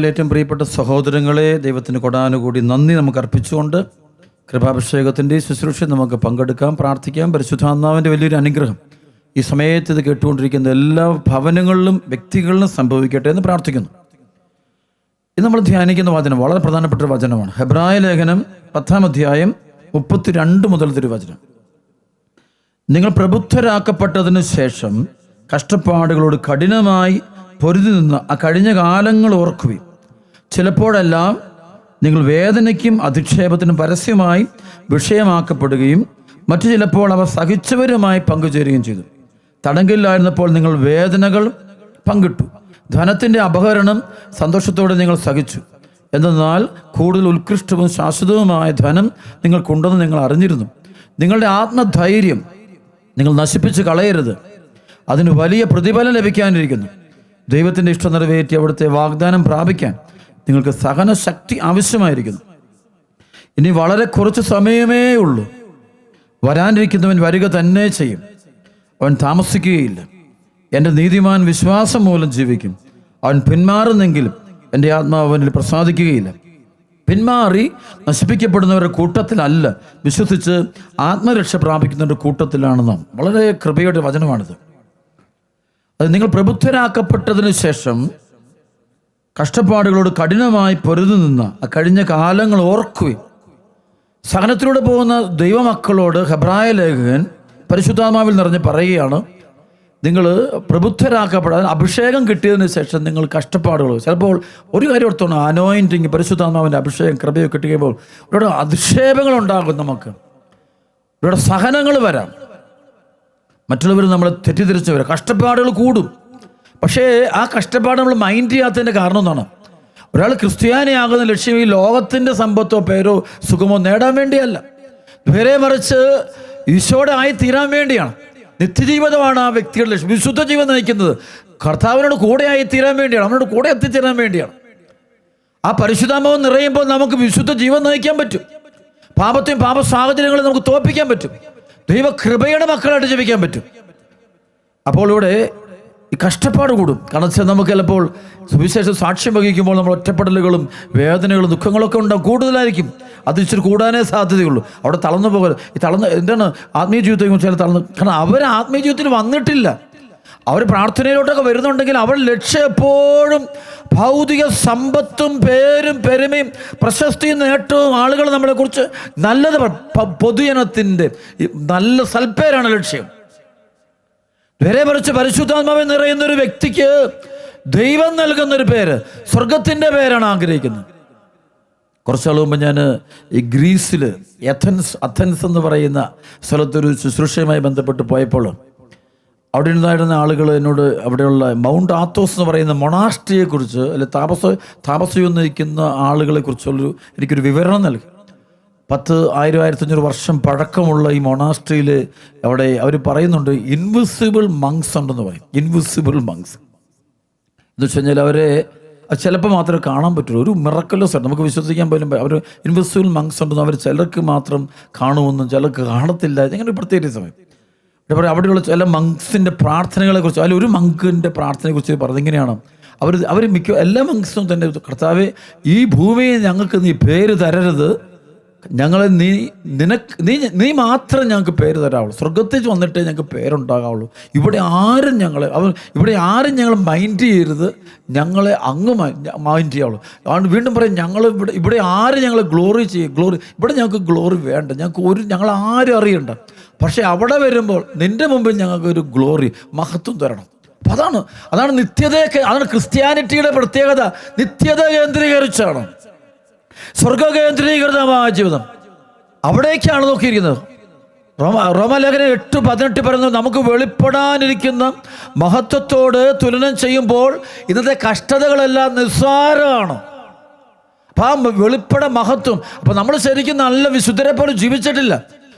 ഏറ്റവും പ്രിയപ്പെട്ട സഹോദരങ്ങളെ, ദൈവത്തിന് കൊടാനുകൂടി നന്ദി നമുക്ക് അർപ്പിച്ചുകൊണ്ട് കൃപാഭിഷേകത്തിൻ്റെ ശുശ്രൂഷ നമുക്ക് പങ്കെടുക്കാം, പ്രാർത്ഥിക്കാം. പരിശുദ്ധാത്മാവിൻ്റെ വലിയൊരു അനുഗ്രഹം ഈ സമയത്ത് ഇത് കേട്ടുകൊണ്ടിരിക്കുന്ന എല്ലാ ഭവനങ്ങളിലും വ്യക്തികളിലും സംഭവിക്കട്ടെ എന്ന് പ്രാർത്ഥിക്കുന്നു. ഇത് നമ്മൾ ധ്യാനിക്കുന്ന വചനം വളരെ പ്രധാനപ്പെട്ട ഒരു വചനമാണ്. ഹെബ്രായ ലേഖനം 10-ാം അധ്യായം 32 മുതൽ തിരുവചനം. നിങ്ങൾ പ്രബുദ്ധരാക്കപ്പെട്ടതിന് ശേഷം കഷ്ടപ്പാടുകളോട് കഠിനമായി പൊരുതി നിന്ന് ആ കഴിഞ്ഞ കാലങ്ങൾ ഓർക്കുകയും ചിലപ്പോഴെല്ലാം നിങ്ങൾ വേദനയ്ക്കും അധിക്ഷേപത്തിനും പരസ്യമായി വിഷയമാക്കപ്പെടുകയും മറ്റു ചിലപ്പോൾ അവ സഹിച്ചവരുമായി പങ്കുചേരുകയും ചെയ്തു. തടങ്കലിലായിരുന്നപ്പോൾ നിങ്ങൾ വേദനകൾ പങ്കിട്ടു. ധനത്തിൻ്റെ അപഹരണം സന്തോഷത്തോടെ നിങ്ങൾ സഹിച്ചു. എന്തെന്നാൽ കൂടുതൽ ഉത്കൃഷ്ടവും ശാശ്വതവുമായ ധനം നിങ്ങൾക്കുണ്ടെന്ന് നിങ്ങൾ അറിഞ്ഞിരുന്നു. നിങ്ങളുടെ ആത്മധൈര്യം നിങ്ങൾ നശിപ്പിച്ച് കളയരുത്. അതിന് വലിയ പ്രതിഫലം ലഭിക്കാനിരിക്കുന്നു. ദൈവത്തിൻ്റെ ഇഷ്ടം നിറവേറ്റി അവിടുത്തെ വാഗ്ദാനം പ്രാപിക്കാൻ നിങ്ങൾക്ക് സഹനശക്തി ആവശ്യമായിരിക്കുന്നു. ഇനി വളരെ കുറച്ച് സമയമേ ഉള്ളൂ. വരാനിരിക്കുന്നവൻ വരിക തന്നെ ചെയ്യും. അവൻ താമസിക്കുകയില്ല. എൻ്റെ നീതിമാൻ വിശ്വാസം മൂലം ജീവിക്കും. അവൻ പിന്മാറുന്നെങ്കിലും എൻ്റെ ആത്മാവ് അവനിൽ പ്രസാദിക്കുകയില്ല. പിന്മാറി നശിപ്പിക്കപ്പെടുന്നവരുടെ കൂട്ടത്തിലല്ല, വിശ്വസിച്ച് ആത്മരക്ഷ പ്രാപിക്കുന്നവരുടെ കൂട്ടത്തിലാണ് നാം. വളരെ കൃപയുടെ വചനമാണിത്. അത് നിങ്ങൾ പ്രബുദ്ധരാക്കപ്പെട്ടതിന് ശേഷം കഷ്ടപ്പാടുകളോട് കഠിനമായി പൊരുതി നിന്ന ആ കഴിഞ്ഞ കാലങ്ങൾ ഓർക്കുകയും സഹനത്തിലൂടെ പോകുന്ന ദൈവമക്കളോട് ഹെബ്രായ ലേഖകൻ പരിശുദ്ധാത്മാവിൽ നിറഞ്ഞ് പറയുകയാണ്, നിങ്ങൾ പ്രബുദ്ധരാക്കപ്പെടാൻ അഭിഷേകം കിട്ടിയതിന് ശേഷം നിങ്ങൾ കഷ്ടപ്പാടുകൾ, ചിലപ്പോൾ ഒരു കാര്യം ഓർത്തോണം, അനോയിൻറ്റിങ് പരിശുദ്ധാത്മാവിൻ്റെ അഭിഷേകം കൃപയൊക്കെ കിട്ടുമ്പോൾ ഇവിടെ അധിക്ഷേപങ്ങളുണ്ടാകും, നമുക്ക് ഇവിടെ സഹനങ്ങൾ വരാം, മറ്റുള്ളവർ നമ്മളെ തെറ്റിദ്ധരിച്ച് വരാം, കഷ്ടപ്പാടുകൾ കൂടും. പക്ഷേ ആ കഷ്ടപ്പാട് നമ്മൾ മൈൻഡ് ചെയ്യാത്തതിൻ്റെ കാരണം എന്താണ്? ഒരാൾ ക്രിസ്ത്യാനിയാകുന്ന ലക്ഷ്യം ഈ ലോകത്തിൻ്റെ സമ്പത്തോ പേരോ സുഖമോ നേടാൻ വേണ്ടിയല്ല, നേരെ മറിച്ച് ഈശോയുടെ ആയി തീരാൻ വേണ്ടിയാണ്. നിത്യജീവിതമാണ് ആ വ്യക്തിയുടെ ലക്ഷ്യം. വിശുദ്ധ ജീവൻ നയിക്കുന്നത് കർത്താവിനോട് കൂടെ ആയി തീരാൻ വേണ്ടിയാണ്, അവനോട് കൂടെ എത്തിച്ചേരാൻ വേണ്ടിയാണ്. ആ പരിശുദ്ധാത്മാവ് നിറയുമ്പോൾ നമുക്ക് വിശുദ്ധ ജീവൻ നയിക്കാൻ പറ്റും. പാപത്തെയും പാപ സാഹചര്യങ്ങളെ നമുക്ക് തോൽപ്പിക്കാൻ പറ്റും. ദൈവകൃപയുടെ മക്കളായിട്ട് ജീവിക്കാൻ പറ്റും. അപ്പോൾ ഇവിടെ ഈ കഷ്ടപ്പാട് കൂടും. കാരണം വെച്ചാൽ നമുക്ക് ചിലപ്പോൾ സുവിശേഷം സാക്ഷ്യം വഹിക്കുമ്പോൾ നമ്മൾ ഒറ്റപ്പെടലുകളും വേദനകളും ദുഃഖങ്ങളൊക്കെ ഉണ്ടാകും, കൂടുതലായിരിക്കും. അത് ഇച്ചിരി കൂടാനേ സാധ്യതയുള്ളൂ. അവിടെ തളർന്നു പോകരുത്. ഈ എന്താണ് ആത്മീയ ജീവിതത്തെ കുറിച്ച് തളർന്ന്, കാരണം അവർ ആത്മീയ ജീവിതത്തിൽ വന്നിട്ടില്ല. അവർ പ്രാർത്ഥനയിലോട്ടൊക്കെ വരുന്നുണ്ടെങ്കിൽ അവരുടെ ലക്ഷ്യം എപ്പോഴും ഭൗതിക സമ്പത്തും പേരും പെരുമയും പ്രശസ്തിയും നേട്ടവും ആളുകൾ നമ്മളെക്കുറിച്ച് നല്ലത് പൊതുജനത്തിൻ്റെ നല്ല സൽപ്പേരാണ് ലക്ഷ്യം. നേരെ മറിച്ച് പരിശുദ്ധാത്മാവിൽ നിറയുന്നൊരു വ്യക്തിക്ക് ദൈവം നൽകുന്നൊരു പേര്, സ്വർഗത്തിൻ്റെ പേരാണ് ആഗ്രഹിക്കുന്നത്. കുറച്ചാൾ മുമ്പ് ഞാൻ ഈ ഗ്രീസിൽ അഥൻസ് എന്ന് പറയുന്ന സ്ഥലത്തൊരു ശുശ്രൂഷയുമായി ബന്ധപ്പെട്ട് പോയപ്പോൾ അവിടെ ഉണ്ടായിരുന്ന ആളുകൾ എന്നോട് അവിടെയുള്ള മൗണ്ട് ആത്തോസ് എന്ന് പറയുന്ന മൊണാസ്ട്രിയെക്കുറിച്ച്, അല്ലെ താപസയം നയിക്കുന്ന ആളുകളെക്കുറിച്ചുള്ളൊരു എനിക്കൊരു വിവരണം നൽകി. 10,000-1500 വർഷം പഴക്കമുള്ള ഈ മൊണാസ്ട്രിയിൽ അവിടെ അവർ പറയുന്നുണ്ട് ഇൻവിസിബിൾ മങ്സ് ഉണ്ടെന്ന് പറയും. ഇൻവിസിബിൾ മങ്സ് എന്ന് വെച്ച് കഴിഞ്ഞാൽ അവരെ ചിലപ്പോൾ മാത്രമേ കാണാൻ പറ്റുള്ളൂ. ഒരു മിറക്കലസ് ആണ്, നമുക്ക് വിശ്വസിക്കാൻ പോലും. അവർ ഇൻവിസിബിൾ മങ്സ് ഉണ്ടെന്ന് അവർ ചിലർക്ക് മാത്രം കാണുമെന്നും ചിലർക്ക് കാണത്തില്ല. ഇങ്ങനെ ഒരു പ്രത്യേക സമയം അവിടെയുള്ള ചില മങ്സിൻ്റെ പ്രാർത്ഥനകളെക്കുറിച്ച്, അതിൽ ഒരു മങ്കിൻ്റെ പ്രാർത്ഥനയെക്കുറിച്ച് പറഞ്ഞിങ്ങനെയാണ്. അവർ എല്ലാ മങ്സും തന്നെ, കർത്താവേ ഈ ഭൂമിയിൽ ഞങ്ങൾക്ക് നീ പേര് തരരുത്, ഞങ്ങളെ നീ മാത്രം ഞങ്ങൾക്ക് പേര് തരാവുള്ളൂ, സ്വർഗത്തിൽ വന്നിട്ടേ ഞങ്ങൾക്ക് പേരുണ്ടാകാവുള്ളൂ, ഇവിടെ ആരും ഞങ്ങൾ മൈൻഡ് ചെയ്യരുത്, ഞങ്ങളെ അങ്ങ് മൈൻഡ് ചെയ്യാവുള്ളൂ. അതുകൊണ്ട് വീണ്ടും പറയും, ഇവിടെ ആരും ഞങ്ങളെ ഗ്ലോറി ഇവിടെ ഞങ്ങൾക്ക് ഗ്ലോറി വേണ്ട, ഞങ്ങൾ ആരും അറിയണ്ട. പക്ഷെ അവിടെ വരുമ്പോൾ നിന്റെ മുമ്പിൽ ഞങ്ങൾക്കൊരു ഗ്ലോറി, മഹത്വം തരണം. അപ്പം അതാണ് നിത്യതയൊക്കെ, അതാണ് ക്രിസ്ത്യാനിറ്റിയുടെ പ്രത്യേകത. നിത്യത കേന്ദ്രീകരിച്ചാണ്, സ്വർഗ കേന്ദ്രീകൃതമായ ജീവിതം, അവിടേക്കാണ് നോക്കിയിരിക്കുന്നത്. റോമലേഖനം 8:18 പറയുന്നത്, നമുക്ക് വെളിപ്പെടാനിരിക്കുന്ന മഹത്വത്തോട് തുലനം ചെയ്യുമ്പോൾ ഇന്നത്തെ കഷ്ടതകളെല്ലാം നിസ്സാരമാണ്. അപ്പം ആ വെളിപ്പെട മഹത്വം, അപ്പം നമ്മൾ ശരിക്കും നല്ല വിശുദ്ധരെ പോലെ ജീവിച്ചിട്ടില്ല.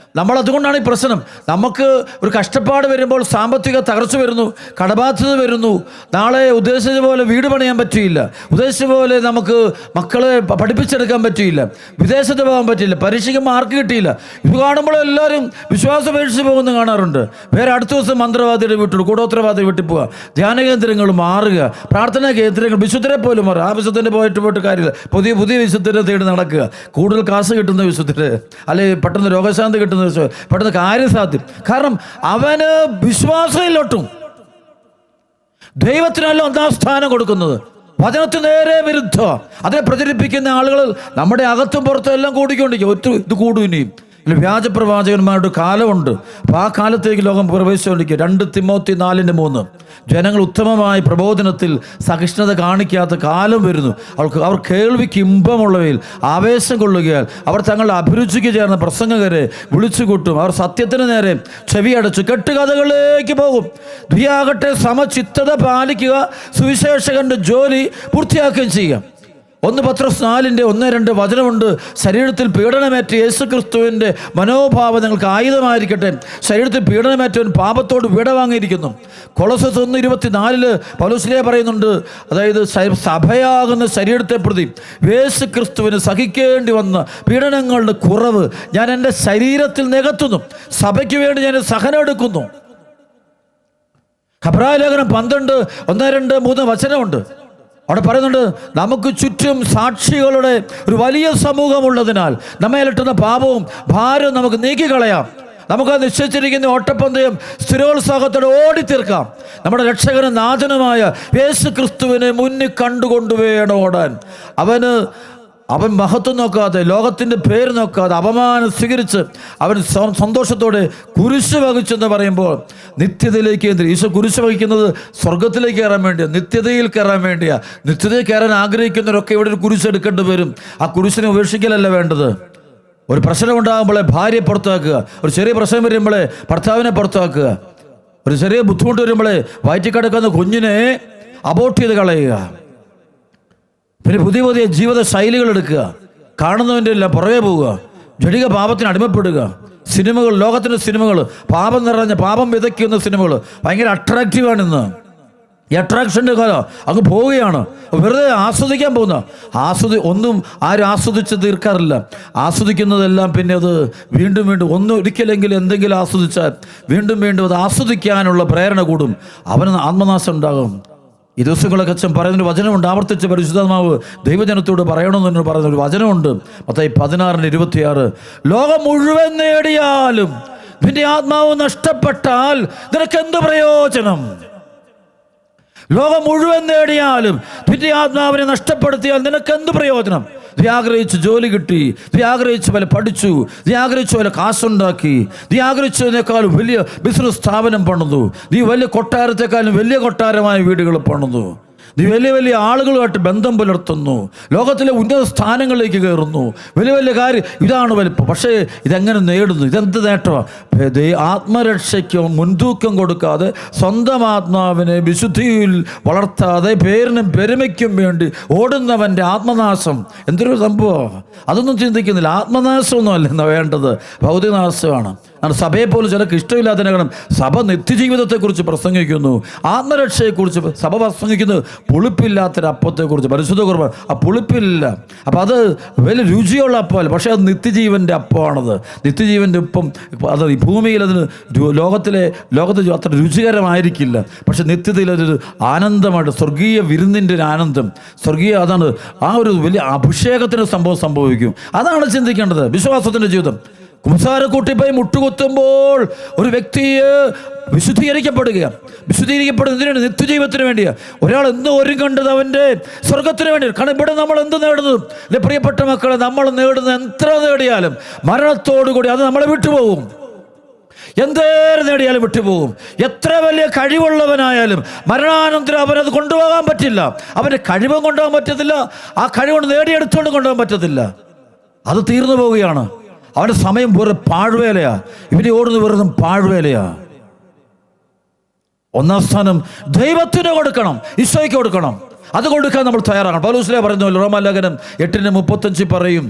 അതുകൊണ്ടാണ് ഈ പ്രശ്നം. നമുക്ക് ഒരു കഷ്ടപ്പാട് വരുമ്പോൾ സാമ്പത്തിക തകർച്ച വരുന്നു, കടബാധ്യത വരുന്നു, നാളെ ഉദ്ദേശിച്ച പോലെ വീട് പണിയാൻ പറ്റിയില്ല, ഉദ്ദേശിച്ച പോലെ നമുക്ക് മക്കളെ പഠിപ്പിച്ചെടുക്കാൻ പറ്റിയില്ല, വിദേശത്ത് പോകാൻ പറ്റിയില്ല, പരീക്ഷയ്ക്ക് മാർക്ക് കിട്ടിയില്ല. ഇത് കാണുമ്പോൾ എല്ലാവരും വിശ്വാസം ഉപേക്ഷിച്ച് പോകുന്ന കാണാറുണ്ട്. വേറെ അടുത്ത ദിവസം മന്ത്രവാദിയുടെ വീട്ടിൽ, കൂടോത്രവാദിയുടെ വീട്ടിൽ പോവുക, ധ്യാന കേന്ദ്രങ്ങൾ മാറുക, പ്രാർത്ഥനാ കേന്ദ്രങ്ങൾ, വിശുദ്ധരെ പോലും മാറുക. ആ വിശുദ്ധൻ്റെ പോയിട്ട് കാര്യമില്ല, പുതിയ വിശുദ്ധരെ തേടി നടക്കുക. കൂടുതൽ കാശ് കിട്ടുന്ന വിശുദ്ധര്, അല്ലെങ്കിൽ പെട്ടെന്ന് രോഗശാന്തി കിട്ടുന്ന വിശുദ്ധ, പെട്ടെന്ന് കാര്യസാധ്യം. കാരണം അവന് വിശ്വാസയിലൊട്ടും. ദൈവത്തിനല്ല ഒന്നാം സ്ഥാനം കൊടുക്കുന്നത്, വചനത്തിന് നേരെ വിരുദ്ധ. അതിനെ പ്രചരിപ്പിക്കുന്ന ആളുകൾ നമ്മുടെ അകത്തും പുറത്തും എല്ലാം കൂടിക്കൊണ്ടിരിക്കും. ഇത് കൂടും ഇനിയും. വ്യാജപ്രവാചകന്മാരുടെ കാലമുണ്ട്. അപ്പോൾ ആ കാലത്തേക്ക് ലോകം പ്രവേശിച്ചുകൊണ്ടിരിക്കുക. 2 തിമോത്തി 4:3 ജനങ്ങൾ ഉത്തമമായ പ്രബോധനത്തിൽ സഹിഷ്ണുത കാണിക്കാത്ത കാലം വരുന്നു. അവർ കേൾവിക്ക് ഇമ്പമുള്ളവയിൽ ആവേശം കൊള്ളുകയാൽ അവർ തങ്ങളുടെ അഭിരുചിക്ക് ചേർന്ന പ്രസംഗകരെ വിളിച്ചു കൂട്ടും. അവർ സത്യത്തിന് നേരെ ചെവിയടച്ചു കെട്ടുകഥകളിലേക്ക് പോകും. ദ്വിയാകട്ടെ സമചിത്തത പാലിക്കുക, സുവിശേഷകന്റെ ജോലി പൂർത്തിയാക്കുകയും ചെയ്യുക. 1 പത്രോസ് 4:1-2 വചനമുണ്ട്. ശരീരത്തിൽ പീഡനമേറ്റ യേശുക്രിസ്തുവിൻ്റെ മനോഭാവം നിങ്ങൾക്ക് ആയുധമായിരിക്കട്ടെ. ശരീരത്തിൽ പീഡനമേറ്റവൻ പാപത്തോട് വിട വാങ്ങിയിരിക്കുന്നു. കൊളോസ്യസ് 1:24 പൗലോസ് പറയുന്നുണ്ട്, അതായത് സഭയാകുന്ന ശരീരത്തെ പ്രതി യേശുക്രിസ്തുവിന് സഹിക്കേണ്ടി വന്ന പീഡനങ്ങളുടെ കുറവ് ഞാൻ എൻ്റെ ശരീരത്തിൽ നികത്തുന്നു, സഭയ്ക്ക് വേണ്ടി ഞാൻ സഹനം എടുക്കുന്നു. ഹെബ്രായ ലേഖനം 12:1-2-3 വചനമുണ്ട്. അവിടെ പറയുന്നുണ്ട്, നമുക്ക് ചുറ്റും സാക്ഷികളുടെ ഒരു വലിയ സമൂഹമുള്ളതിനാൽ നമ്മെ അലട്ടുന്ന പാപവും ഭാരവും നമുക്ക് നീക്കിക്കളയാം. നമുക്ക് നിശ്ചയിച്ചിരിക്കുന്ന ഓട്ടപ്പന്തയം സ്ഥിരോത്സാഹത്തോടെ ഓടിത്തീർക്കാം. നമ്മുടെ രക്ഷകനും നാഥനുമായ യേശു ക്രിസ്തുവിനെ മുന്നിൽ കണ്ടുകൊണ്ട് വേണം ഓടാൻ. അവൻ മഹത്വം നോക്കാതെ, ലോകത്തിൻ്റെ പേര് നോക്കാതെ, അപമാനം സ്വീകരിച്ച് അവൻ സന്തോഷത്തോടെ കുരിശ് വഹിച്ചെന്ന് പറയുമ്പോൾ നിത്യതയിലേക്ക് ഈശോ കുരിശ് വഹിക്കുന്നത് സ്വർഗത്തിലേക്ക് കയറാൻ വേണ്ടിയാണ്, നിത്യതയിൽ കയറാൻ വേണ്ടിയാണ്. നിത്യതയിൽ കയറാൻ ആഗ്രഹിക്കുന്നവരൊക്കെ ഇവിടെ ഒരു കുരിശ് എടുക്കേണ്ടി വരും. ആ കുരിശിനെ ഉപേക്ഷിക്കലല്ല വേണ്ടത്. ഒരു പ്രശ്നം ഉണ്ടാകുമ്പോഴേ ഭാര്യയെ പുറത്താക്കുക, ഒരു ചെറിയ പ്രശ്നം വരുമ്പോഴേ ഭർത്താവിനെ പുറത്താക്കുക, ഒരു ചെറിയ ബുദ്ധിമുട്ട് വരുമ്പോഴേ വയറ്റിൽ കിടക്കുന്ന കുഞ്ഞിനെ അബോർട്ട് ചെയ്ത് കളയുക. പിന്നെ പുതിയ ജീവിത ശൈലികൾ എടുക്കുക, കാണുന്നതിൻ്റെ എല്ലാം പുറകെ പോവുക, ജടിക പാപത്തിന് അടിമപ്പെടുക. സിനിമകൾ, ലോകത്തിൻ്റെ സിനിമകൾ, പാപം നിറഞ്ഞ, പാപം വിതയ്ക്കുന്ന സിനിമകൾ ഭയങ്കര അട്രാക്റ്റീവാണ് ഇന്ന്. ഈ അട്രാക്ഷൻ്റെ കാലം അങ്ങ് പോവുകയാണ്. വെറുതെ ആസ്വദിക്കാൻ പോകുന്ന ഒന്നും ആരും ആസ്വദിച്ച് തീർക്കാറില്ല. ആസ്വദിക്കുന്നതെല്ലാം പിന്നെ അത് വീണ്ടും ഒരിക്കലെങ്കിലും എന്തെങ്കിലും ആസ്വദിച്ചാൽ വീണ്ടും അത് ആസ്വദിക്കാനുള്ള പ്രേരണ കൂടും. അവന് ആത്മനാശം ഉണ്ടാകും. ഈ ദിവസങ്ങളൊക്കെ അച്ഛൻ പറയുന്നൊരു വചനമുണ്ട്, ആവർത്തിച്ച് പരിശുദ്ധാത്മാവ് ദൈവജനത്തോട് പറയണമെന്ന് പറയുന്നൊരു വചനമുണ്ട്. മത്തായി 16:26 ലോകം മുഴുവൻ നേടിയാലും നിന്റെ ആത്മാവ് നഷ്ടപ്പെട്ടാൽ നിനക്കെന്ത് പ്രയോജനം? ലോകം മുഴുവൻ നേടിയാലും നിന്റെ ആത്മാവിനെ നഷ്ടപ്പെടുത്തിയാൽ നിനക്കെന്ത് പ്രയോജനം? നീ ആഗ്രഹിച്ച് ജോലി കിട്ടി, നീ ആഗ്രഹിച്ച് പോലെ പഠിച്ചു, നീ ആഗ്രഹിച്ച പോലെ കാശുണ്ടാക്കി, നീ ആഗ്രഹിച്ചതിനേക്കാളും വലിയ ബിസിനസ് സ്ഥാപനം പണിതു, നീ വലിയ കൊട്ടാരത്തെക്കാളും വലിയ കൊട്ടാരമായ വീടുകൾ പണിതു, നീ വലിയ ആളുകളുമായിട്ട് ബന്ധം പുലർത്തുന്നു, ലോകത്തിലെ ഉന്നത സ്ഥാനങ്ങളിലേക്ക് കയറുന്നു, വലിയ കാര്യം, ഇതാണ് വലിപ്പം. പക്ഷേ ഇതെങ്ങനെ നേടുന്നു? ഇതെന്ത് നേട്ടമാണ്? ആത്മരക്ഷയ്ക്ക് മുൻതൂക്കം കൊടുക്കാതെ, സ്വന്തം ആത്മാവിനെ വിശുദ്ധിയിൽ വളർത്താതെ, പേരിനും പെരുമയ്ക്കും വേണ്ടി ഓടുന്നവൻ്റെ ആത്മനാശം എന്തൊരു സംഭവമാണ്. അതൊന്നും ചിന്തിക്കുന്നില്ല. ആത്മനാശമൊന്നും അല്ലെന്നാ വേണ്ടത്, ഭൗതികനാശമാണ്. സഭയെപ്പോലും ചിലർക്ക് ഇഷ്ടമില്ലാത്തതിനെ കാരണം സഭ നിത്യജീവിതത്തെക്കുറിച്ച് പ്രസംഗിക്കുന്നു, ആത്മരക്ഷയെക്കുറിച്ച് സഭ പ്രസംഗിക്കുന്നത് പുളിപ്പില്ലാത്തൊരപ്പത്തെക്കുറിച്ച്. പരിശുദ്ധ കുർബാന ആ പുളിപ്പില്ല. അപ്പം അത് വലിയ രുചിയുള്ള അപ്പമല്ല, പക്ഷേ അത് നിത്യജീവൻ്റെ അപ്പമാണത്. നിത്യജീവൻ്റെ ഒപ്പം അത് ഈ ഭൂമിയിൽ അതിന് ലോകത്തിൽ അത്ര രുചികരമായിരിക്കില്ല, പക്ഷെ നിത്യതയിൽ അതൊരു ആനന്ദമായിട്ട്, സ്വർഗീയ വിരുന്നിൻ്റെ ഒരു ആനന്ദം, അതാണ് ആ ഒരു വലിയ അഭിഷേകത്തിന് സംഭവിക്കും. അതാണ് ചിന്തിക്കേണ്ടത്. വിശ്വാസത്തിൻ്റെ ജീവിതം കുമ്പസാരക്കൂട്ടിപ്പോയി മുട്ടുകുത്തുമ്പോൾ ഒരു വ്യക്തിയെ വിശുദ്ധീകരിക്കപ്പെടുന്നതിനാണ്, നിത്യജീവിതത്തിന് വേണ്ടിയാണ്. ഒരാൾ എന്തോ ഒരുങ്ങേണ്ടത് അവൻ്റെ സ്വർഗത്തിന് വേണ്ടി. കാരണം ഇവിടെ നമ്മൾ എന്ത് നേടുന്നത്? അല്ലെ പ്രിയപ്പെട്ട മക്കളെ, നമ്മൾ നേടുന്നത് എത്ര നേടിയാലും മരണത്തോടുകൂടി അത് നമ്മളെ വിട്ടുപോകും. എന്തേരം നേടിയാലും വിട്ടുപോകും. എത്ര വലിയ കഴിവുള്ളവനായാലും മരണാനന്തരം അവനത് കൊണ്ടുപോകാൻ പറ്റില്ല. അവൻ്റെ കഴിവും കൊണ്ടുപോകാൻ പറ്റത്തില്ല, ആ കഴിവുകൊണ്ട് നേടിയെടുത്തുകൊണ്ട് കൊണ്ടുപോകാൻ പറ്റത്തില്ല. അത് തീർന്നു പോവുകയാണ്. അവൻ്റെ സമയം വെറും പാഴ്വേലയാ. ഇവനെ ഓടുന്ന വെറും പാഴ്വേലയാ. ഒന്നാം സ്ഥാനം ദൈവത്തിന് കൊടുക്കണം, ഈശോയ്ക്ക് കൊടുക്കണം. അത് കൊടുക്കാൻ നമ്മൾ തയ്യാറാകണം. പൗലോസ് പറയുന്നു, റോമാലേഖനം 8:35 പറയും,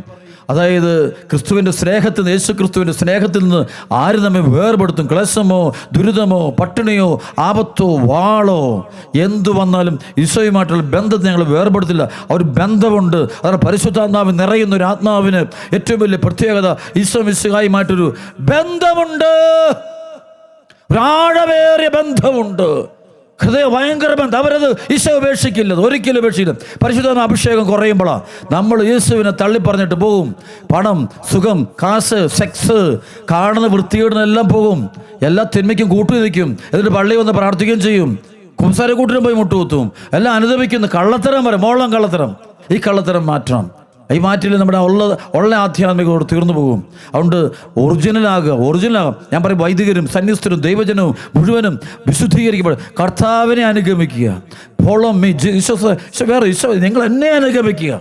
അതായത് ക്രിസ്തുവിൻ്റെ സ്നേഹത്തിൽ നിന്ന്, യേശു ക്രിസ്തുവിൻ്റെ സ്നേഹത്തിൽ നിന്ന് ആര് നമ്മെ വേർപെടുത്തും? ക്ലേശമോ, ദുരിതമോ, പട്ടിണിയോ, ആപത്തോ, വാളോ എന്തു വന്നാലും ഈശോയുമായിട്ടുള്ള ബന്ധത്തെ ഞങ്ങൾ വേർപെടുത്തില്ല. ആ ഒരു ബന്ധമുണ്ട്. അതാണ് പരിശുദ്ധാത്മാവ് നിറയുന്ന ഒരു ആത്മാവിന് ഏറ്റവും വലിയ പ്രത്യേകത. ഈശോ മിശിഹായുമായിട്ടൊരു ബന്ധമുണ്ട്, ഒരാഴമേറിയ ബന്ധമുണ്ട്, ഹൃദയ ഭയങ്കര ബന്ധം. അവരത് ഈശോ ഉപേക്ഷിക്കില്ല, ഒരിക്കലും ഉപേക്ഷിക്കില്ല. പരിശുദ്ധാത്മ അഭിഷേകം കുറയുമ്പോഴാണ് നമ്മൾ യേശുവിനെ തള്ളിപ്പറഞ്ഞിട്ട് പോകും. പണം, സുഖം, കാശ്, സെക്സ്, കാണുന്ന വൃത്തികേടിനെല്ലാം പോകും, എല്ലാ തിന്മയ്ക്കും കൂട്ടുനിൽക്കും. എന്നിട്ട് പള്ളി വന്ന് പ്രാർത്ഥിക്കുകയും ചെയ്യും. കുംസാരക്കൂട്ടിനും പോയി മുട്ടുകുത്തും. എല്ലാം അനുദപിക്കുന്നു. കള്ളത്തരം വരെ, മോളം കള്ളത്തരം. ഈ കള്ളത്തരം മാറ്റണം. ഈ മാറ്റിൽ നമ്മുടെ ഉള്ള ആധ്യാത്മികതയോട് തീർന്നു പോകും. അതുകൊണ്ട് ഒറിജിനലാകും. ഞാൻ പറയും, വൈദികരും സന്യസ്തരും ദൈവജനവും മുഴുവനും വിശുദ്ധീകരിക്കപ്പെടും. കർത്താവിനെ അനുഗമിക്കുക. Follow me Jesus. വേറെ ഈശോ, നിങ്ങൾ എന്നെ അനുഗമിക്കുക.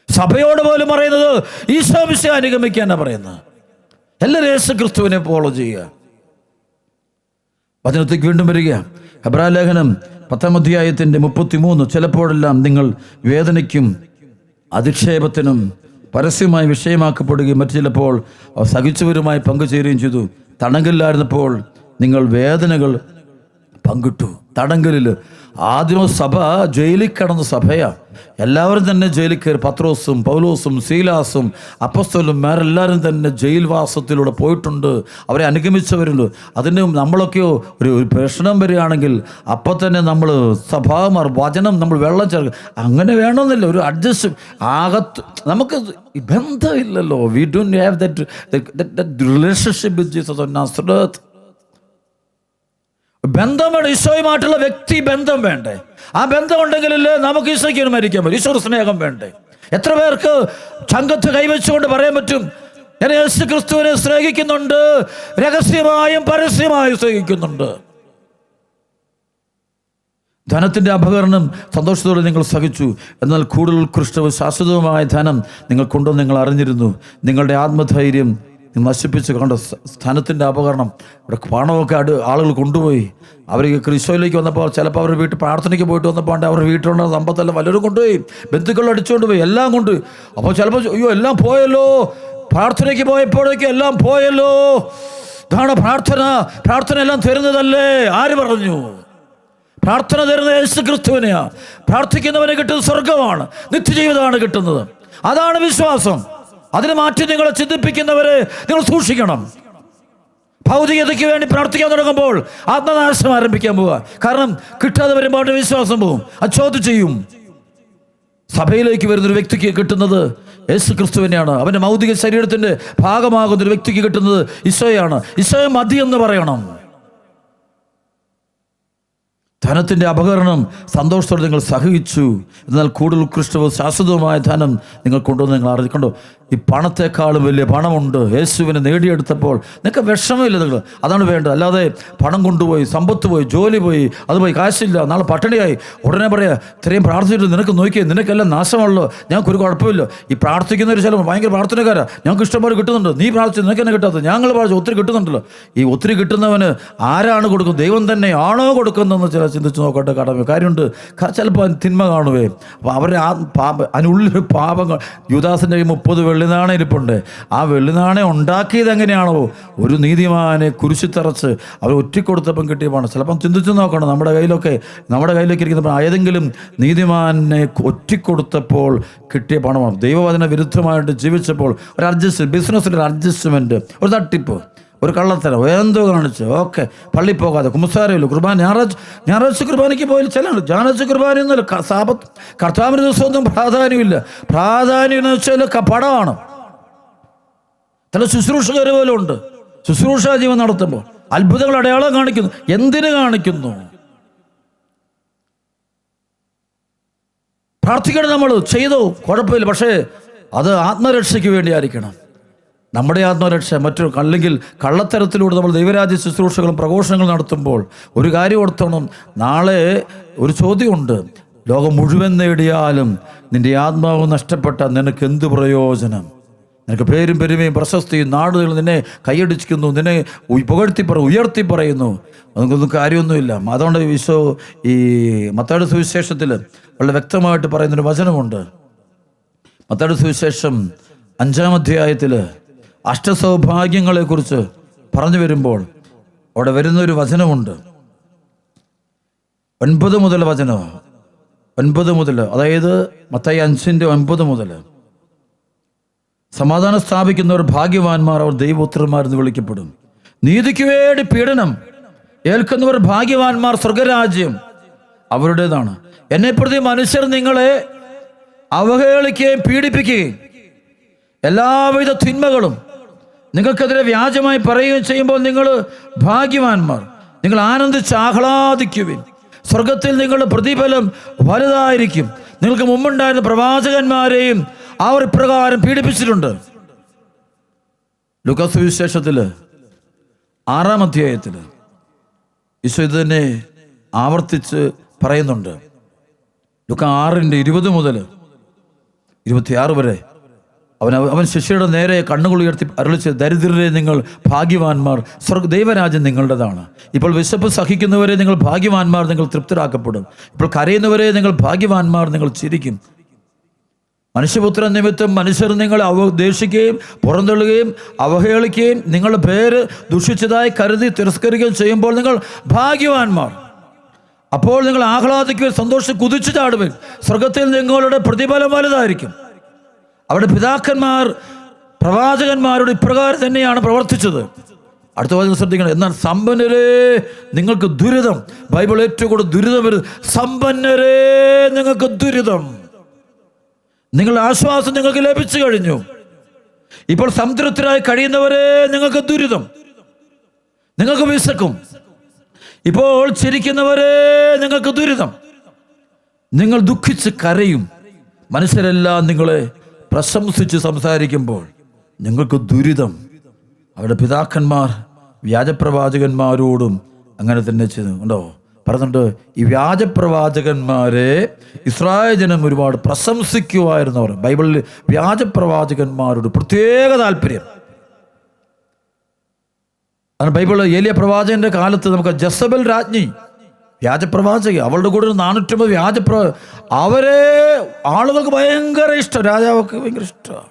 സഭയോട് പോലും പറയുന്നത് ഈശോ മിശിഹായെ അനുഗമിക്കാനാണ് പറയുന്നത്. എല്ലാവരും യേശു ക്രിസ്തുവിനെ ഫോളോ ചെയ്യുക. വചനത്തേക്ക് വീണ്ടും വരിക. ഹെബ്രായ ലേഖനം 10-ാം അധ്യായത്തിൻ്റെ 33. ചിലപ്പോഴെല്ലാം നിങ്ങൾ വേദനയ്ക്കും അധിക്ഷേപത്തിനും പരസ്യമായി വിഷയമാക്കപ്പെടുകയും മറ്റു ചിലപ്പോൾ സഹിച്ചവരുമായി പങ്കുചേരുകയും ചെയ്തു. തടങ്കലിലായിരുന്നപ്പോൾ നിങ്ങൾ വേദനകൾ പങ്കിട്ടു. തടങ്കലിൽ ആദ്യം സഭ ജയിലിൽ കിടന്ന സഭയാണ്. എല്ലാവരും തന്നെ ജയിലിൽ കയറി. പത്രോസും പൗലോസും സീലാസും അപ്പസ്തോലന്മാരെല്ലാവരും തന്നെ ജയിൽവാസത്തിലൂടെ പോയിട്ടുണ്ട്. അവരെ അനുഗമിച്ചവരുണ്ട്. അതിന് നമ്മളൊക്കെയോ ഒരു പ്രശ്നം വരികയാണെങ്കിൽ അപ്പം തന്നെ നമ്മൾ സഭാമാർ വചനം നമ്മൾ വെള്ളം ചേർക്കും. അങ്ങനെ വേണമെന്നില്ല. ഒരു അഡ്ജസ്റ്റ് ആകത്ത് നമുക്ക് ബന്ധമില്ലല്ലോ. We don't have that relationship with Jesus of Nazareth. ബന്ധം വേണം. ഈശോയുമായിട്ടുള്ള വ്യക്തി ബന്ധം വേണ്ടേ? ആ ബന്ധം ഉണ്ടെങ്കിലല്ലേ നമുക്ക് ഈശോയ്ക്ക് മരിക്കാൻ പറ്റും. ഈശോ സ്നേഹം വേണ്ടേ? എത്ര പേർക്ക് ചങ്കത്ത് കൈവച്ചുകൊണ്ട് പറയാൻ പറ്റും, ഞാൻ യേശു ക്രിസ്തുവിനെ സ്നേഹിക്കുന്നുണ്ട്, രഹസ്യമായും പരസ്യമായും സ്നേഹിക്കുന്നുണ്ട്. ധനത്തിൻ്റെ അപകരണം സന്തോഷത്തോടെ നിങ്ങൾ സഹിച്ചു. എന്നാൽ കൂടുതൽ ഉത്കൃഷ്ടവും ശാശ്വതവുമായ ധനം നിങ്ങൾ കൊണ്ടുവന്ന് നിങ്ങൾ അറിഞ്ഞിരുന്നു. നിങ്ങളുടെ ആത്മധൈര്യം നശിപ്പിച്ച് കണ്ട ധനത്തിൻ്റെ അപകരണം. ഇവിടെ പണമൊക്കെ ആളുകൾ കൊണ്ടുപോയി. അവർ ക്രിസ്തുവിലേക്ക് വന്നപ്പോൾ ചിലപ്പോൾ അവരുടെ വീട്ടിൽ പ്രാർത്ഥനയ്ക്ക് പോയിട്ട് വന്നപ്പോൾ അവരുടെ വീട്ടിലുള്ള സമ്പത്തെല്ലാം വല്ലവരും കൊണ്ടുപോയി, ബന്ധുക്കൾ അടിച്ചുകൊണ്ട് പോയി, എല്ലാം കൊണ്ടുപോയി. അപ്പോൾ ചിലപ്പോൾ അയ്യോ എല്ലാം പോയല്ലോ, പ്രാർത്ഥനയ്ക്ക് പോയപ്പോഴേക്കും എല്ലാം പോയല്ലോ. ഇതാണ് പ്രാർത്ഥന എല്ലാം തരുന്നതല്ലേ? ആര് പറഞ്ഞു? പ്രാർത്ഥന തരുന്നത് യേശു ക്രിസ്തുവിനെയാ. പ്രാർത്ഥിക്കുന്നവനെ കിട്ടുന്നത് സ്വർഗമാണ്, നിത്യജീവിതമാണ് കിട്ടുന്നത്. അതാണ് വിശ്വാസം. അതിന് മാറ്റി നിങ്ങളെ ചിന്തിപ്പിക്കുന്നവരെ നിങ്ങൾ സൂക്ഷിക്കണം. ഭൗതികതയ്ക്ക് വേണ്ടി പ്രാർത്ഥിക്കാൻ തുടങ്ങുമ്പോൾ ആത്മനാശം ആരംഭിക്കാൻ പോവുക. കാരണം കിട്ടാതെ വരുമ്പോൾ അവരുടെ വിശ്വാസം പോവും, അത് ചോദ്യം ചെയ്യും. സഭയിലേക്ക് വരുന്നൊരു വ്യക്തിക്ക് കിട്ടുന്നത് യേശു ക്രിസ്തുവിനെയാണ്. അവൻ്റെ ഭൗതിക ശരീരത്തിൻ്റെ ഭാഗമാകുന്നൊരു വ്യക്തിക്ക് കിട്ടുന്നത് ഈശോയാണ്. ഈശോയെ മതി എന്ന് പറയണം. ധനത്തിൻ്റെ അപകരണം സന്തോഷത്തോടെ നിങ്ങൾ സഹിച്ചു. എന്നാൽ കൂടുതൽ ഉത്കൃഷ്ടവും ശാശ്വതവുമായ ധനം നിങ്ങൾ കൊണ്ടുവന്ന് നിങ്ങൾ അറിയിക്കണ്ടോ? ഈ പണത്തെക്കാളും വലിയ പണമുണ്ട്. യേശുവിനെ നേടിയെടുത്തപ്പോൾ നിങ്ങൾക്ക് വിഷമമില്ല. നിങ്ങൾ അതാണ് വേണ്ടത്. അല്ലാതെ പണം കൊണ്ടുപോയി, സമ്പത്ത് പോയി, ജോലി പോയി, അത് പോയി, കാശില്ല, നാളെ പട്ടിണിയായി, ഉടനെ പറയാം ഇത്രയും പ്രാർത്ഥിച്ചിട്ട് നിനക്ക് നോക്കിയേ, നിനക്കെല്ലാം നാശമാണല്ലോ, ഞങ്ങൾക്കൊരു കുഴപ്പമില്ല. ഈ പ്രാർത്ഥിക്കുന്നവർ ചില ഭയങ്കര പ്രാർത്ഥനക്കാരാ, ഞങ്ങൾക്ക് ഇഷ്ടംപോലെ കിട്ടുന്നുണ്ട്, നീ പ്രാർത്ഥിച്ചു നിനക്ക് തന്നെ കിട്ടാത്തത്, ഞങ്ങൾ പ്രാർത്ഥിച്ചു ഒത്തിരി കിട്ടുന്നുണ്ടല്ലോ. ഈ ഒത്തിരി കിട്ടുന്നവന് ആരാണ് കൊടുക്കുന്നത്? ദൈവം തന്നെയാണോ കൊടുക്കുന്നതെന്ന് ചില ചിന്തിച്ച് നോക്കട്ടെ. കടമ കാര്യമുണ്ട്. ചിലപ്പോൾ തിന്മ കാണുവേ. അപ്പോൾ അവരുടെ അതിനുള്ളിൽ പാപങ്ങൾ. യുദാസിൻ്റെ 30 വെള്ളിനാണയം ഇരിപ്പുണ്ട്. ആ വെള്ളിനാണയം ഉണ്ടാക്കിയത് എങ്ങനെയാണോ? ഒരു നീതിമാനെ കുരിശിത്തറച്ച് അവർ ഒറ്റിക്കൊടുത്തപ്പം കിട്ടിയതാണ്. ചിലപ്പം ചിന്തിച്ച് നോക്കണം. നമ്മുടെ കയ്യിലേക്ക് ഇരിക്കുന്ന ഏതെങ്കിലും നീതിമാനെ ഒറ്റിക്കൊടുത്തപ്പോൾ കിട്ടിയ പണമാണ്. ദൈവവചന വിരുദ്ധമായിട്ട് ജീവിച്ചപ്പോൾ ഒരു ബിസിനസ്സിലൊരു അഡ്ജസ്റ്റ്മെൻറ്റ്, ഒരു തട്ടിപ്പ്, ഒരു കള്ളത്തരം, എന്തോ കാണിച്ചു. ഓക്കെ, പള്ളി പോകാതെ, കുമ്പസാരമില്ല, കുർബാന ഞായറാഴ്ച കുർബാനയ്ക്ക് പോയാലും ചിലയാണ്. ഞായറാഴ്ച കുർബാനയൊന്നുമില്ല, കർത്താവിൻ്റെ ദിവസമൊന്നും പ്രാധാന്യമില്ല. പ്രാധാന്യം എന്ന് വെച്ചാൽ പടമാണ്. ചില ശുശ്രൂഷകർ പോലും ഉണ്ട്. ശുശ്രൂഷ ജീവൻ നടത്തുമ്പോൾ അത്ഭുതങ്ങൾ അടയാളം കാണിക്കുന്നു. എന്തിനു കാണിക്കുന്നു? പ്രാർത്ഥിക്കണം, നമ്മൾ ചെയ്തോ കുഴപ്പമില്ല, പക്ഷേ അത് ആത്മരക്ഷയ്ക്ക് വേണ്ടിയായിരിക്കണം. നമ്മുടെ ആത്മരക്ഷ മറ്റൊരു അല്ലെങ്കിൽ കള്ളത്തരത്തിലൂടെ നമ്മൾ ദൈവരാജ്യ ശുശ്രൂഷകളും പ്രഘോഷണങ്ങളും നടത്തുമ്പോൾ ഒരു കാര്യം ഓർത്തണം. നാളെ ഒരു ചോദ്യമുണ്ട്. ലോകം മുഴുവൻ നേടിയാലും നിൻ്റെ ആത്മാവ് നഷ്ടപ്പെട്ട നിനക്ക് എന്ത് പ്രയോജനം? നിനക്ക് പേരും പെരുമയും പ്രശസ്തിയും നാടുകൾ നിന്നെ കൈയടിക്കുന്നു, നിന്നെ ഉയർത്തി പറയുന്നു. അതൊന്നും കാര്യമൊന്നുമില്ല. അതുകൊണ്ട് ഈശോ ഈ മത്തായിയുടെ സുവിശേഷത്തിൽ വളരെ വ്യക്തമായിട്ട് പറയുന്നൊരു വചനമുണ്ട്. മത്തായിയുടെ സുവിശേഷം 5-ാം അധ്യായത്തിൽ അഷ്ടസൗഭാഗ്യങ്ങളെക്കുറിച്ച് പറഞ്ഞു വരുമ്പോൾ അവിടെ വരുന്നൊരു വചനമുണ്ട്. 9 മുതൽ വചനം, 9 മുതൽ, അതായത് മത്തായി 5:9 മുതൽ. സമാധാനം സ്ഥാപിക്കുന്നവർ ഭാഗ്യവാന്മാർ, അവർ ദൈവപുത്രന്മാരെന്ന് വിളിക്കപ്പെടും. നീതിക്ക് വേണ്ടി പീഡനം ഏൽക്കുന്നവർ ഭാഗ്യവാന്മാർ, സ്വർഗരാജ്യം അവരുടേതാണ്. എന്നെപ്രതി മനുഷ്യർ നിങ്ങളെ അവഹേളിക്കുകയും പീഡിപ്പിക്കുകയും എല്ലാവിധ തിന്മകളും നിങ്ങൾക്കെതിരെ വ്യാജമായി പറയുകയും ചെയ്യുമ്പോൾ നിങ്ങൾ ഭാഗ്യവാന്മാർ, നിങ്ങൾ ആനന്ദിച്ച് ആഹ്ലാദിക്കുവിൻ, സ്വർഗത്തിൽ നിങ്ങളുടെ പ്രതിഫലം വലുതായിരിക്കും. നിങ്ങൾക്ക് മുമ്പുണ്ടായിരുന്ന പ്രവാചകന്മാരെയും അവർ ഇപ്രകാരം പീഡിപ്പിച്ചിട്ടുണ്ട്. ലൂക്കാ സുവിശേഷത്തിൽ 6-ാം അധ്യായത്തിൽ ഈശോ ഇത് തന്നെ ആവർത്തിച്ച് പറയുന്നുണ്ട്. ലൂക്കാ 6:20 മുതൽ 26 വരെ അവൻ ശിഷ്യയുടെ നേരെ കണ്ണുകൾ ഉയർത്തി അരുളിച്ച്, ദരിദ്രരെ നിങ്ങൾ ഭാഗ്യവാന്മാർ, ദൈവരാജ്യം നിങ്ങളുടേതാണ്. ഇപ്പോൾ വിശപ്പ് സഹിക്കുന്നവരെ നിങ്ങൾ ഭാഗ്യവാന്മാർ, നിങ്ങൾ തൃപ്തരാക്കപ്പെടും. ഇപ്പോൾ കരയുന്നവരെ നിങ്ങൾ ഭാഗ്യവാന്മാർ, നിങ്ങൾ ചിരിക്കും. മനുഷ്യപുത്രൻ നിമിത്തം മനുഷ്യർ നിങ്ങളെ ദേഷിക്കുകയും പുറന്തള്ളുകയും അവഹേളിക്കുകയും നിങ്ങളുടെ പേര് ദുഷിച്ചതായി കരുതി തിരസ്കരിക്കുകയും ചെയ്യുമ്പോൾ നിങ്ങൾ ഭാഗ്യവാന്മാർ. അപ്പോൾ നിങ്ങൾ ആഹ്ലാദിക്കുകയും സന്തോഷം കുതിച്ചു ചാടുവൻ, സ്വർഗത്തിൽ നിങ്ങളുടെ പ്രതിഫലം വലുതായിരിക്കും. അവിടെ പിതാക്കന്മാർ പ്രവാചകന്മാരോട് ഇപ്രകാരം തന്നെയാണ് പ്രവർത്തിച്ചത്. അടുത്ത വാചകം ശ്രദ്ധിക്കണം. എന്നാൽ സമ്പന്നരേ നിങ്ങൾക്ക് ദുരിതം. ബൈബിൾ ഏറ്റവും കൂടുതൽ ദുരിതം വരുന്നത് സമ്പന്നരേ നിങ്ങൾക്ക് ദുരിതം. നിങ്ങളുടെ ആശ്വാസം നിങ്ങൾക്ക് ലഭിച്ചു കഴിഞ്ഞു. ഇപ്പോൾ സംതൃപ്തരായി കഴിയുന്നവരെ നിങ്ങൾക്ക് ദുരിതം, നിങ്ങൾക്ക് വിശക്കും. ഇപ്പോൾ ചിരിക്കുന്നവരെ നിങ്ങൾക്ക് ദുരിതം. നിങ്ങൾ ദുഃഖിച്ച് കരയും. മനുഷ്യരെല്ലാം നിങ്ങളെ പ്രശംസിച്ച് സംസാരിക്കുമ്പോൾ നിങ്ങൾക്ക് ദുരിതം. അവരുടെ പിതാക്കന്മാർ വ്യാജപ്രവാചകന്മാരോടും അങ്ങനെ തന്നെ ചെയ്തു. ഉണ്ടോ? പറയുന്നുണ്ട്, ഈ വ്യാജപ്രവാചകന്മാരെ ഇസ്രായേൽ ജനം ഒരുപാട് പ്രശംസിക്കുമായിരുന്നവർ. ബൈബിളിൽ വ്യാജപ്രവാചകന്മാരോട് പ്രത്യേക താല്പര്യം. അതാണ് ബൈബിൾ ഏലിയ പ്രവാചകന്റെ കാലത്ത് നമുക്ക് ജസബൽ രാജ്ഞി വ്യാജപ്രവാചക, അവളുടെ കൂടെ 450 അവരെ ആളുകൾക്ക് ഭയങ്കര ഇഷ്ടം, രാജാവൊക്കെ ഭയങ്കര ഇഷ്ടമാണ്.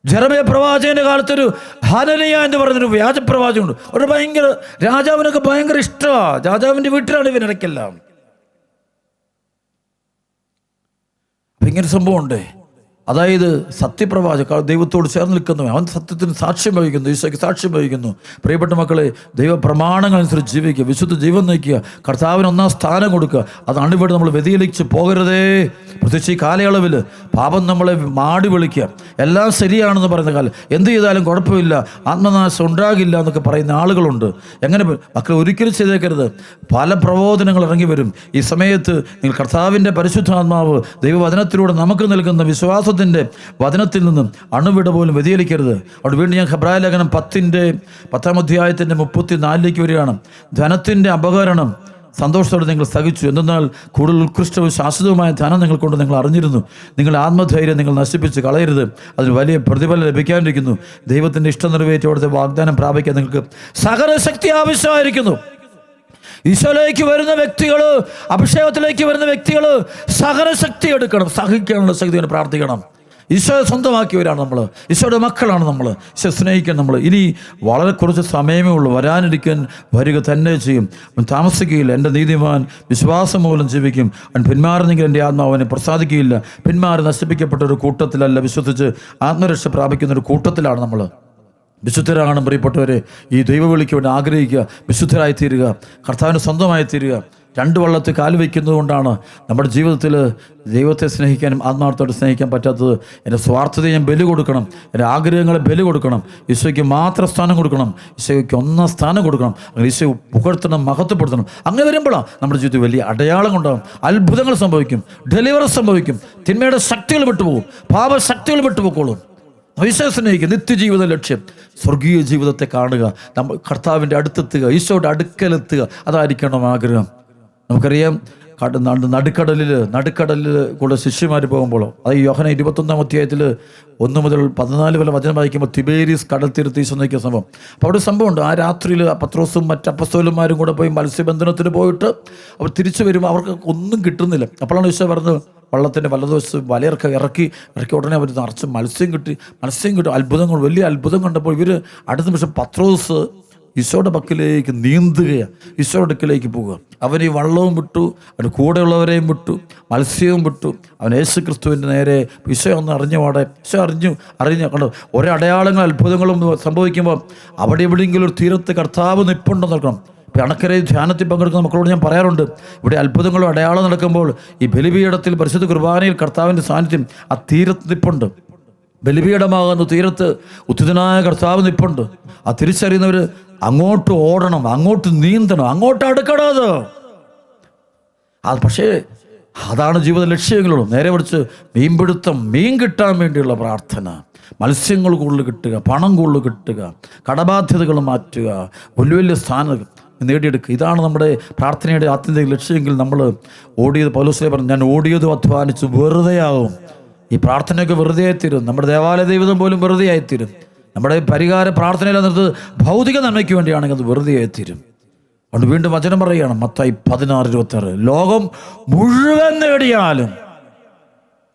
ജെറമ്യ പ്രവാചകന്റെ കാലത്തൊരു ഹനനിയ എന്ന് പറയുന്നൊരു വ്യാജപ്രവാചകനുണ്ട്. ഒരു ഭയങ്കര രാജാവിനൊക്കെ ഭയങ്കര ഇഷ്ടമാണ്. രാജാവിൻ്റെ വീട്ടിലാണ് ഇവനിടയ്ക്കെല്ലാം. അപ്പം ഇങ്ങനെ സംഭവം ഉണ്ട്. അതായത് സത്യപ്രവാചക ദൈവത്തോട് ചേർന്ന് നിൽക്കുന്നവൻ, അവൻ സത്യത്തിന് സാക്ഷ്യം വഹിക്കുന്നു, ഈശോയ്ക്ക് സാക്ഷ്യം വഹിക്കുന്നു. പ്രിയപ്പെട്ട മക്കളെ, ദൈവ പ്രമാണങ്ങളനുസരിച്ച് ജീവിക്കുക, വിശുദ്ധ ജീവൻ നയിക്കുക, കർത്താവിന് 1-ാം സ്ഥാനം കൊടുക്കുക. അതാണ് ഇവിടെ നമ്മൾ വ്യതിചലിച്ച് പോകരുതേ. പ്രത്യേകിച്ച് ഈ കാലയളവിൽ പാപം നമ്മളെ മാടി വിളിക്കുക. എല്ലാം ശരിയാണെന്ന് പറയുന്ന കാലം, എന്ത് ചെയ്താലും കുഴപ്പമില്ല, ആത്മനാശം ഉണ്ടാകില്ല എന്നൊക്കെ പറയുന്ന ആളുകളുണ്ട്. എങ്ങനെ മക്കളെ ഒരിക്കലും ചെയ്തേക്കരുത്. പല പ്രബോധനങ്ങൾ ഇറങ്ങി വരും. ഈ സമയത്ത് നിങ്ങൾ കർത്താവിൻ്റെ പരിശുദ്ധാത്മാവ് ദൈവവചനത്തിലൂടെ നമുക്ക് നൽകുന്ന വിശ്വാസത്തിൻ്റെ വചനത്തിൽ നിന്നും അണുവിട പോലും വ്യതിചലിക്കരുത്. അവിടെ വീണ്ടും ഞാൻ ഹെബ്രായ ലേഖനം 10-ാം അധ്യായത്തിൻ്റെ 34 വരികയാണ്. ധനത്തിൻ്റെ അപകരണം സന്തോഷത്തോടെ നിങ്ങൾ സഹിച്ചു, എന്തെന്നാൽ കൂടുതൽ ഉത്കൃഷ്ടവും ശാശ്വതവുമായ ധനം നിങ്ങൾ കൊണ്ട് നിങ്ങൾ അറിഞ്ഞിരുന്നു. നിങ്ങളുടെ ആത്മധൈര്യം നിങ്ങൾ നശിപ്പിച്ച് കളയരുത്, അതിന് വലിയ പ്രതിഫലം ലഭിക്കാനിരിക്കുന്നു. ദൈവത്തിൻ്റെ ഇഷ്ടം നിറവേറ്റി അവിടുത്തെ വാഗ്ദാനം പ്രാപിക്കാൻ നിങ്ങൾക്ക് സകല ശക്തി ആവശ്യമായിരിക്കുന്നു. ഈശോയിലേക്ക് വരുന്ന വ്യക്തികൾ, അഭിഷേകത്തിലേക്ക് വരുന്ന വ്യക്തികൾ സകല ശക്തി എടുക്കണം, സഹിക്കാനുള്ള ശക്തി പ്രാർത്ഥിക്കണം. ഈശോയെ സ്വന്തമാക്കിയവരാണ് നമ്മൾ, ഈശോയുടെ മക്കളാണ് നമ്മൾ. ഈശോ സ്നേഹിക്കാൻ നമ്മൾ ഇനി വളരെ കുറച്ച് സമയമേ ഉള്ളൂ. വരാനിരിക്കാൻ വരിക തന്നെ ചെയ്യും. അവൻ താമസിക്കുകയില്ല. എൻ്റെ നീതിമാൻ വിശ്വാസം മൂലം ജീവിക്കും. അവൻ പിന്മാറുന്നെങ്കിൽ എൻ്റെ ആത്മാവ് അവനെ പ്രസാദിക്കുകയില്ല. പിന്മാറി നശിപ്പിക്കപ്പെട്ട ഒരു കൂട്ടത്തിലല്ല, വിശ്വസിച്ച് ആത്മരക്ഷ പ്രാപിക്കുന്ന ഒരു കൂട്ടത്തിലാണ് നമ്മൾ. വിശുദ്ധരാണ് പ്രിയപ്പെട്ടവരെ. ഈ ദൈവവിളിക്ക് വേണ്ടി ആഗ്രഹിക്കുക, വിശുദ്ധരായി തീരുക, കർത്താവിന് സ്വന്തമായി തീരുക. 2 വള്ളത്തിൽ കാല് വയ്ക്കുന്നത് കൊണ്ടാണ് നമ്മുടെ ജീവിതത്തിൽ ദൈവത്തെ സ്നേഹിക്കാനും ആത്മാർത്ഥത്തോടെ സ്നേഹിക്കാൻ പറ്റാത്തത്. എൻ്റെ സ്വാർത്ഥതയെ ഞാൻ ബലി കൊടുക്കണം, എൻ്റെ ആഗ്രഹങ്ങളെ ബലി കൊടുക്കണം, ഈശോയ്ക്ക് മാത്രം സ്ഥാനം കൊടുക്കണം, ഈശോയ്ക്ക് 1-ാം സ്ഥാനം കൊടുക്കണം. അങ്ങനെ ഈശോ പുകഴ്ത്തണം, മഹത്വപ്പെടുത്തണം. അങ്ങനെ വരുമ്പോഴാണ് നമ്മുടെ ജീവിതത്തിൽ വലിയ അടയാളം ഉണ്ടാകും, അത്ഭുതങ്ങൾ സംഭവിക്കും, ഡെലിവറൻസ് സംഭവിക്കും, തിന്മയുടെ ശക്തികൾ വിട്ടുപോകും, പാപശക്തികൾ വിട്ടുപോയിക്കോളും. വിശ്വാസനയിക്കുക. നിത്യജീവിത ലക്ഷ്യം സ്വർഗീയ ജീവിതത്തെ കാണുക, നമ്മൾ കർത്താവിൻ്റെ അടുത്തെത്തുക, ഈശോയുടെ അടുക്കലെത്തുക. അതായിരിക്കണം ആഗ്രഹം. നമുക്കറിയാം നടുക്കടലിൽ കൂടെ ശിഷ്യന്മാർ പോകുമ്പോൾ, അത് യോഹന 21-ാം അധ്യായത്തിൽ 1 മുതൽ 14 വരെ വചനം വായിക്കുമ്പോൾ തിബേരിയസ് കടൽ തീരത്ത് ഈശോ നയിക്കുന്ന സംഭവം. അപ്പോൾ അവിടെ സംഭവമുണ്ട്. ആ രാത്രിയിൽ പത്രോസും മറ്റ് അപ്പസ്തോലന്മാരും കൂടെ പോയി മത്സ്യബന്ധനത്തിന് പോയിട്ട് അവർ തിരിച്ചു വരുമ്പോൾ അവർക്ക് ഒന്നും കിട്ടുന്നില്ല. അപ്പോഴാണ് ഈശോ പറഞ്ഞത്, വള്ളത്തിൻ്റെ വലതുവശത്ത് ഇറക്കി ഉടനെ അവർ നിറച്ച് മത്സ്യം കിട്ടി. അത്ഭുതങ്ങൾ, വലിയ അത്ഭുതം കണ്ടപ്പോൾ ഇവർ അടുത്ത നിമിഷം പത്രോസ് ഈശോയുടെ പക്കലേക്ക് നീന്തുകയാണ്, ഈശോയുടെ അടുക്കിലേക്ക് പോവുക. അവൻ ഈ വള്ളവും വിട്ടു, അവന് കൂടെയുള്ളവരെയും വിട്ടു, മത്സ്യവും വിട്ടു. അവൻ യേശു ക്രിസ്തുവിൻ്റെ നേരെ ഈശോ ഒന്ന് അറിഞ്ഞപാടെ ഈശോ അറിഞ്ഞു കണ്ടോ. ഓരോ അടയാളങ്ങളും അത്ഭുതങ്ങളും സംഭവിക്കുമ്പോൾ അവിടെ എവിടെയെങ്കിലും ഒരു തീരത്ത് കർത്താവ് നിൽപ്പുണ്ടെന്ന് നോക്കണം. ഇപ്പോൾ അണക്കരയിൽ ധ്യാനത്തിൽ പങ്കെടുക്കുന്ന മക്കളോട് ഞാൻ പറയാറുണ്ട്, ഇവിടെ അത്ഭുതങ്ങളും അടയാളം നടക്കുമ്പോൾ ഈ ബലിപീഠത്തിൽ പരിശുദ്ധ കുർബാനയിൽ കർത്താവിൻ്റെ സാന്നിധ്യം ആ തീരത്ത് നിൽപ്പുണ്ട്. ബലിപീഠമാകുന്ന തീരത്ത് ഉത്തിതനായ കർത്താവ് നിൽപ്പുണ്ട്. ആ തിരിച്ചറിയുന്നവർ അങ്ങോട്ട് ഓടണം, അങ്ങോട്ട് നീന്തണം, അങ്ങോട്ട് അടുക്കടാത്. പക്ഷേ അതാണ് ജീവിത ലക്ഷ്യങ്ങളുള്ളൂ. നേരെ മറിച്ച് മീൻപിടുത്തം, മീൻ കിട്ടാൻ വേണ്ടിയുള്ള പ്രാർത്ഥന, മത്സ്യങ്ങൾ കൂടുതൽ കിട്ടുക, പണം കൂടുതൽ കിട്ടുക, കടബാധ്യതകൾ മാറ്റുക, വലിയ വലിയ സ്ഥാനം നേടിയെടുക്കുക. ഇതാണ് നമ്മുടെ പ്രാർത്ഥനയുടെ ആത്യന്തിക ലക്ഷ്യമെങ്കിൽ നമ്മൾ ഓടിയത്, പൗലോസ് പറഞ്ഞു, ഞാൻ ഓടിയതും അധ്വാനിച്ചു വെറുതെയാവും. ഈ പ്രാർത്ഥനയൊക്കെ വെറുതെ ആയിത്തീരും. നമ്മുടെ ദേവാലയ ദൈവം പോലും വെറുതെ ആയിത്തീരും. നമ്മുടെ പരിഹാര പ്രാർത്ഥനയിലെന്നത് ഭൗതിക നന്മയ്ക്ക് വേണ്ടിയാണെങ്കിൽ അത് വെറുതെ ആയിത്തീരും. അതുകൊണ്ട് വീണ്ടും വചനം പറയുകയാണ്, മത്തായി 16:26, ലോകം മുഴുവൻ നേടിയാലും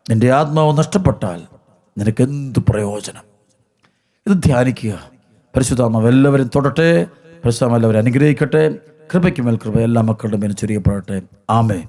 നിന്റെ ആത്മാവ് നഷ്ടപ്പെട്ടാൽ നിനക്കെന്ത് പ്രയോജനം? ഇത് ധ്യാനിക്കുക. പരിശുദ്ധാത്മാവ് എല്ലാവരും തൊടട്ടെ, പരിശുദ്ധാത്മാവ് എല്ലാവരും അനുഗ്രഹിക്കട്ടെ. കൃപയ്ക്ക് മേൽ കൃപ എല്ലാ മക്കളുടെ മേൽ ചൊരിയപ്പെടട്ടെ. ആമേൻ.